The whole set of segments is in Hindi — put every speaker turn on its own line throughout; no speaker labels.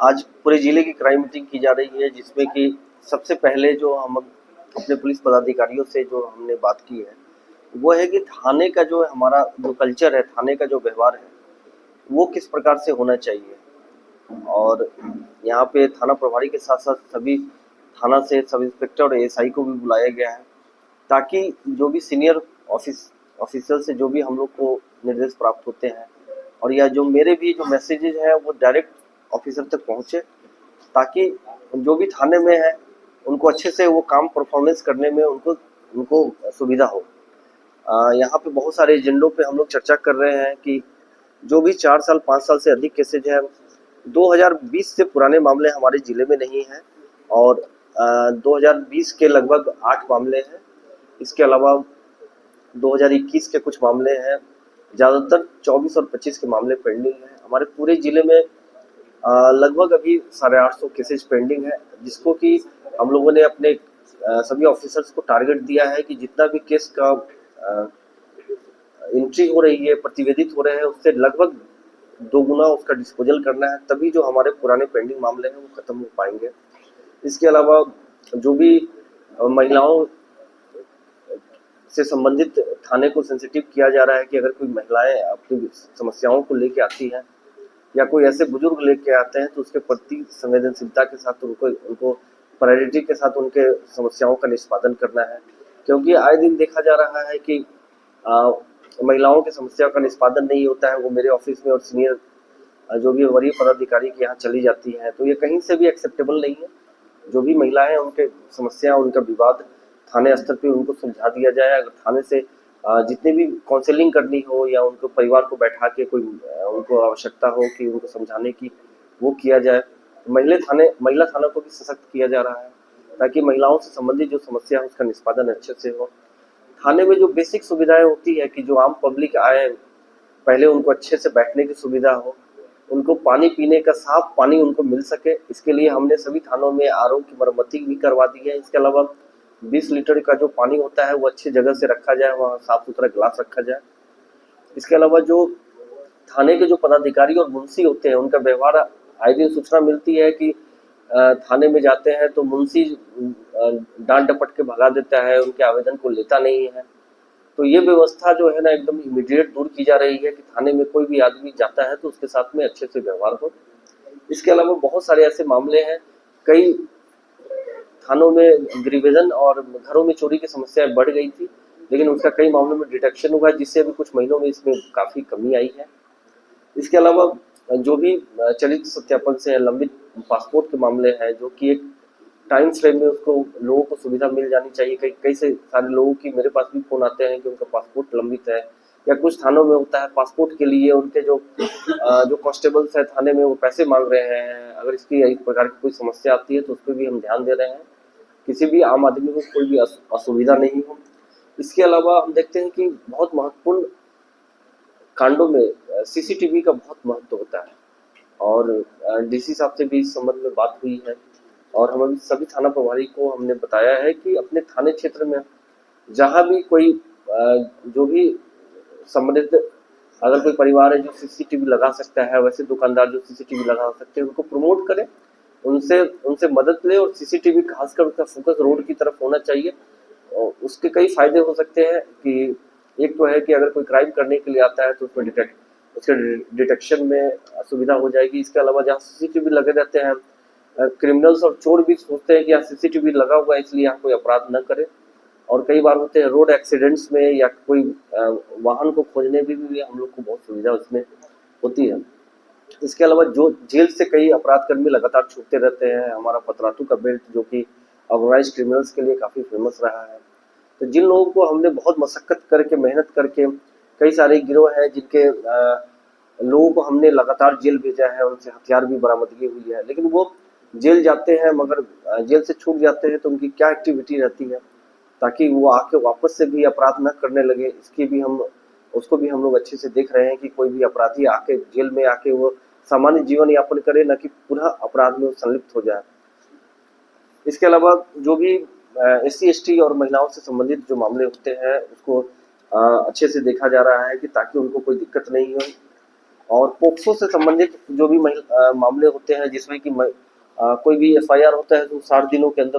आज पूरे जिले की क्राइम मीटिंग की जा रही है, जिसमें कि सबसे पहले जो हम अपने पुलिस पदाधिकारियों से जो हमने बात की है वो है कि थाने का जो हमारा जो कल्चर है, थाने का जो व्यवहार है वो किस प्रकार से होना चाहिए। और यहाँ पे थाना प्रभारी के साथ साथ सभी थाना से सब इंस्पेक्टर और एएसआई को भी बुलाया गया है, ताकि जो भी सीनियर ऑफिसर से जो भी हम लोग को निर्देश प्राप्त होते हैं और या जो मेरे भी जो मैसेजेज हैं वो डायरेक्ट ऑफिसर तक पहुंचे, ताकि जो भी थाने में है उनको अच्छे से वो काम परफॉर्मेंस करने में उनको उनको सुविधा हो। यहाँ पे बहुत सारे एजेंडों पे हम लोग चर्चा कर रहे हैं कि जो भी 4 साल 5 साल से अधिक केसेज है, 2020 से पुराने मामले हमारे जिले में नहीं हैं और 2020 के लगभग 8 मामले हैं। इसके अलावा 2021 के कुछ मामले हैं, ज़्यादातर 24 और 25 के मामले पेंडिंग हैं। हमारे पूरे जिले में लगभग अभी 850 केसेज पेंडिंग है, जिसको कि हम लोगों ने अपने सभी ऑफिसर्स को टारगेट दिया है कि जितना भी केस का एंट्री हो रही है, प्रतिवेदित हो रहे हैं, उससे लगभग 2 गुना उसका डिस्पोजल करना है, तभी जो हमारे पुराने पेंडिंग मामले हैं वो खत्म हो पाएंगे। इसके अलावा जो भी महिलाओं से संबंधित थाने को सेंसिटिव किया जा रहा है कि अगर कोई महिलाएं अपनी समस्याओं को लेके आती हैं या कोई ऐसे बुजुर्ग लेके आते हैं तो उसके प्रति संवेदनशीलता के साथ उनको उनको प्रायोरिटी के साथ उनके समस्याओं का निष्पादन करना है, क्योंकि आए दिन देखा जा रहा है कि आ, महिलाओं की समस्या का निष्पादन नहीं होता है, वो मेरे ऑफिस में और सीनियर जो भी वरीय पदाधिकारी के यहाँ चली जाती है, तो ये कहीं से भी एक्सेप्टेबल नहीं है। जो भी महिलाएं हैं उनके समस्या उनका विवाद थाने स्तर पे उनको सुलझा दिया जाए। अगर थाने से जितनी भी काउंसलिंग करनी हो या उनको परिवार को बैठा के कोई उनको आवश्यकता हो कि उनको समझाने की, वो किया जाए। महिला थाना को भी सशक्त किया जा रहा है, ताकि महिलाओं से संबंधित जो समस्या है उसका निष्पादन अच्छे से हो। थाने में जो बेसिक सुविधाएं होती है कि जो आम पब्लिक आए, पहले उनको अच्छे से बैठने की सुविधा हो, उनको पानी पीने का साफ पानी उनको मिल सके, इसके लिए हमने सभी थानों में आरओ की मरम्मती भी करवा दी है। इसके अलावा 20 लीटर का जो पानी होता है वो अच्छी जगह से रखा जाए, वहाँ साफ सुथरा गिलास रखा जाए। इसके अलावा जो थाने के जो पदाधिकारी और मुंशी होते हैं उनका व्यवहार, आए दिन सूचना मिलती है कि थाने में जाते हैं तो मुंशी डांट डपट के भगा देता है, उनके आवेदन को लेता नहीं है। तो ये व्यवस्था जो है ना एकदम इमीडिएट दूर की जा रही है कि थाने में कोई भी आदमी जाता है तो उसके साथ में अच्छे से व्यवहार हो। इसके अलावा बहुत सारे ऐसे मामले हैं, कई थानों में गृहविजन और घरों में चोरी की समस्या बढ़ गई थी, लेकिन उसका कई मामलों में डिटेक्शन हुआ है, जिससे अभी कुछ महीनों में इसमें काफी कमी आई है। इसके अलावा जो भी चलित सत्यापन से लंबित पासपोर्ट के मामले हैं, जो कि एक टाइम फ्रेम में उसको लोगों को सुविधा मिल जानी चाहिए। कई कई से सारे लोगों की मेरे पास भी फोन आते हैं कि उनका पासपोर्ट लंबित है, या कुछ थानों में होता है पासपोर्ट के लिए उनके जो कांस्टेबल्स है थाने में वो पैसे मांग रहे हैं। अगर इसकी इस प्रकार की कोई समस्या आती है तो उस पर भी हम ध्यान दे रहे हैं, किसी भी आम आदमी को कोई भी असुविधा नहीं हो। इसके अलावा हम देखते हैं कि बहुत महत्वपूर्ण कांडों में सीसीटीवी का बहुत महत्व होता है, और डीसी साहब से भी इस संबंध में बात हुई है, और हम सभी थाना प्रभारी को हमने बताया है कि अपने थाने क्षेत्र में जहाँ भी कोई जो भी संबंधित अगर कोई परिवार है जो सीसीटीवी लगा सकता है, वैसे दुकानदार जो सीसीटीवी लगा सकते हैं उनको प्रमोट करें, उनसे उनसे मदद ले, और सीसीटीवी खासकर उसका फोकस रोड की तरफ होना चाहिए। और उसके कई फायदे हो सकते हैं कि एक तो है कि अगर कोई क्राइम करने के लिए आता है तो उसमें उसके डिटेक्शन में सुविधा हो जाएगी। इसके अलावा जहाँ सीसीटीवी लगे रहते हैं, क्रिमिनल्स और चोर भी सोचते हैं कि यहाँ सीसीटीवी लगा हुआ है इसलिए यहाँ कोई अपराध न करे, और कई बार होते हैं रोड एक्सीडेंट्स में या कोई वाहन को खोजने में भी हम लोग को बहुत सुविधा उसमें होती है। इसके अलावा जो जेल से कई अपराध कर्मी लगातार छूटते रहते हैं, हमारा पतरातू का बेल्ट जो कि ऑर्गेनाइज क्रिमिनल्स के लिए काफी फेमस रहा है। तो जिन लोगों को हमने बहुत मशक्कत करके मेहनत करके, कई सारे गिरोह हैं जिनके लोगों को हमने लगातार जेल भेजा है, उनसे हथियार भी बरामदगी हुई है, लेकिन वो जेल जाते हैं मगर जेल से छूट जाते हैं तो उनकी क्या एक्टिविटी रहती है, ताकि वो आके वापस से भी अपराध न करने लगे, इसकी भी हम उसको भी हम लोग अच्छे से देख रहे हैं कि कोई भी अपराधी आके जेल में आके वो सामान्य जीवन यापन करे, न कि पूरा अपराध में संलिप्त हो जाए। इसके अलावा जो भी एससी एसटी और महिलाओं से संबंधित जो मामले होते हैं उसको अच्छे से देखा जा रहा है कि ताकि उनको कोई दिक्कत नहीं हो। और पोक्सो से संबंधित जो भी मामले होते हैं जिसमें कि कोई भी एफआईआर होता है तो 60 दिनों के अंदर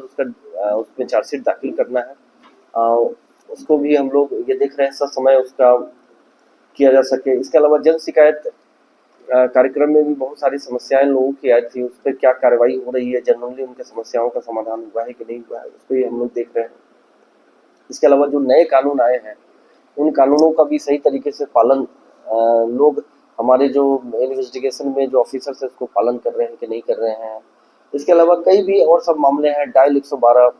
उसमें चार्जशीट दाखिल करना है। उसको भी हम लोग ये देख रहे हैं समय उसका किया जा सके। इसके अलावा जन शिकायत कार्यक्रम में भी बहुत सारी समस्याएं लोगों की आई थी, उस पर क्या कार्रवाई हो रही है, जनरली उनके समस्याओं का समाधान हुआ है कि नहीं हुआ है, उस पर हम लोग देख रहे हैं। इसके अलावा जो नए कानून आए हैं उन कानूनों का भी सही तरीके से पालन लोग हमारे जो इन्वेस्टिगेशन में जो ऑफिसर्स है उसको पालन कर रहे हैं कि नहीं कर रहे हैं। इसके अलावा कई भी और सब मामले हैं। डायल 112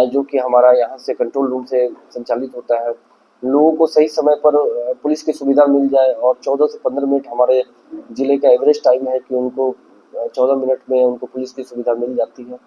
जो कि हमारा यहाँ से कंट्रोल रूम से संचालित होता है, लोगों को सही समय पर पुलिस की सुविधा मिल जाए और 14 से 15 मिनट हमारे जिले का एवरेज टाइम है कि उनको 14 मिनट में उनको पुलिस की सुविधा मिल जाती है।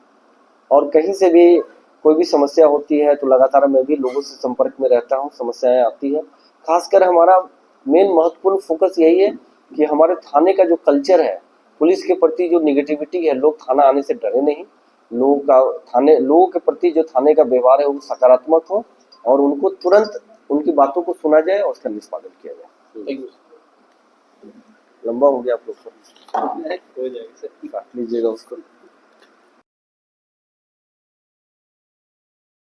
और कहीं से भी कोई भी समस्या होती है तो लगातार मैं भी लोगों से संपर्क में रहता हूँ, समस्याएं आती है। खासकर हमारा मेन महत्वपूर्ण फोकस यही है कि हमारे थाने का जो कल्चर है, पुलिस के प्रति जो निगेटिविटी है, लोग थाना आने से डरे नहीं। लोगों के प्रति जो थाने का व्यवहार है वो सकारात्मक हो और उनको तुरंत उनकी बातों को सुना जाए और उसका निष्पादन किया जाए। लंबा हो गया आप लोग को, काट लीजिएगा उसको।